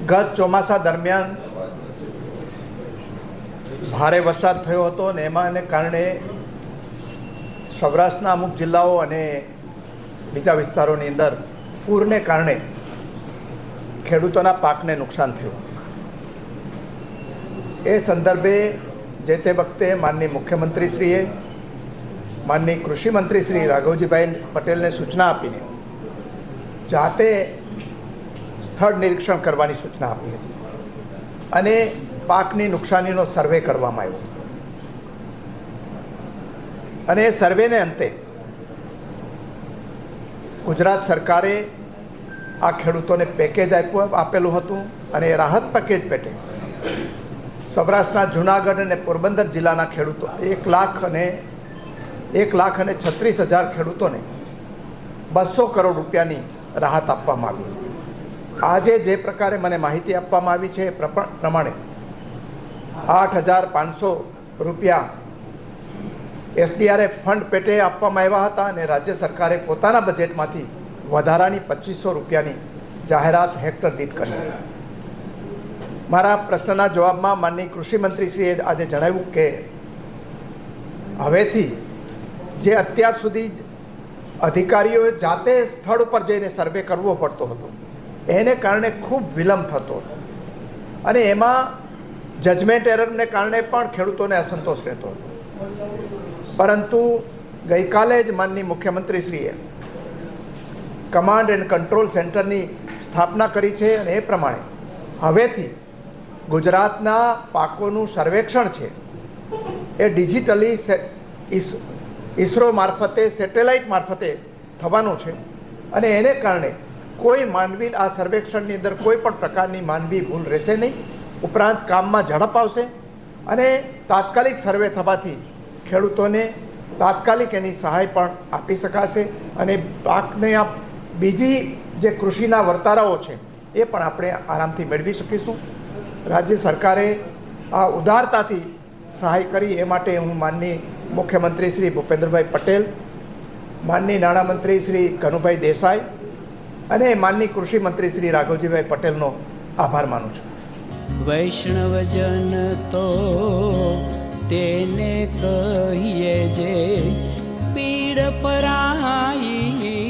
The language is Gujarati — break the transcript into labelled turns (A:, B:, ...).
A: ગત ચોમાસા દરમિયાન ભારે વરસાદ થયો હતો અને એને કારણે સૌરાષ્ટ્રના અમુક જિલ્લાઓ અને બીજા વિસ્તારોની અંદર પૂરને કારણે ખેડૂતોના પાકને નુકસાન થયું. એ સંદર્ભે જે તે વખતે માનનીય મુખ્યમંત્રીશ્રીએ માનનીય કૃષિમંત્રી શ્રી રાઘવજીભાઈ પટેલને સૂચના આપીને જાતે સ્થળ નિરીક્ષણ કરવાની સૂચના આપી હતી અને પાકની નુકસાનીનો સર્વે કરવામાં આવ્યો અને એ સર્વેને અંતે ગુજરાત સરકારે આ ખેડૂતોને પેકેજ આપેલું હતું અને એ રાહત પેકેજ પેટે સૌરાષ્ટ્રના જૂનાગઢ અને પોરબંદર જિલ્લાના ખેડૂતો 1,36,000 ખેડૂતોને 200 કરોડ રૂપિયાની રાહત આપવામાં આવી. આજે જે પ્રકારે મને માહિતી આપવામાં આવી છે એ પ્રમાણે 8,500 રૂપિયા SDRF ફંડ પેટે આપવામાં આવ્યા હતા અને રાજ્ય સરકારે પોતાના બજેટમાંથી વધારાની 2,500 રૂપિયાની જાહેરાત હેક્ટર દીઠ કરી. મારા પ્રશ્નના જવાબમાં માનનીય કૃષિમંત્રીશ્રીએ આજે જણાવ્યું કે હવેથી જે અત્યાર સુધી અધિકારીઓએ જાતે સ્થળ ઉપર જઈને સર્વે કરવો પડતો હતો એને કારણે ખૂબ વિલંબ થતો હતો અને એમાં જજમેન્ટ એરરને કારણે પણ ખેડૂતોને અસંતોષ રહેતો હતો. પરંતુ ગઈકાલે જ માનનીય મુખ્યમંત્રીશ્રીએ કમાન્ડ એન્ડ કંટ્રોલ સેન્ટરની સ્થાપના કરી છે અને એ પ્રમાણે હવેથી ગુજરાતના પાકોનું સર્વેક્ષણ છે એ ડિજિટલી ઇસરો મારફતે સેટેલાઇટ મારફતે થવાનું છે અને એને કારણે કોઈ માનવી આ સર્વેક્ષણની અંદર કોઈ પણ પ્રકારની માનવી ભૂલ રહેશે નહીં. ઉપરાંત કામમાં ઝડપ આવશે અને તાત્કાલિક સર્વે થવાથી ખેડૂતોને તાત્કાલિક એની સહાય પણ આપી શકાશે અને પાકને આ બીજી જે કૃષિના વર્તારાઓ છે એ પણ આપણે આરામથી મેળવી શકીશું. રાજ્ય સરકારે આ ઉદારતાથી સહાય કરી એ માટે હું માનનીય મુખ્યમંત્રી શ્રી ભૂપેન્દ્રભાઈ પટેલ, માનનીય નાણામંત્રી શ્રી કનુભાઈ દેસાઈ અને માનનીય કૃષિમંત્રી શ્રી રાઘવજીભાઈ પટેલનો આભાર માનું છું.
B: વૈષ્ણવજન તો તેને કહીએ જે પીડ પરાઈ.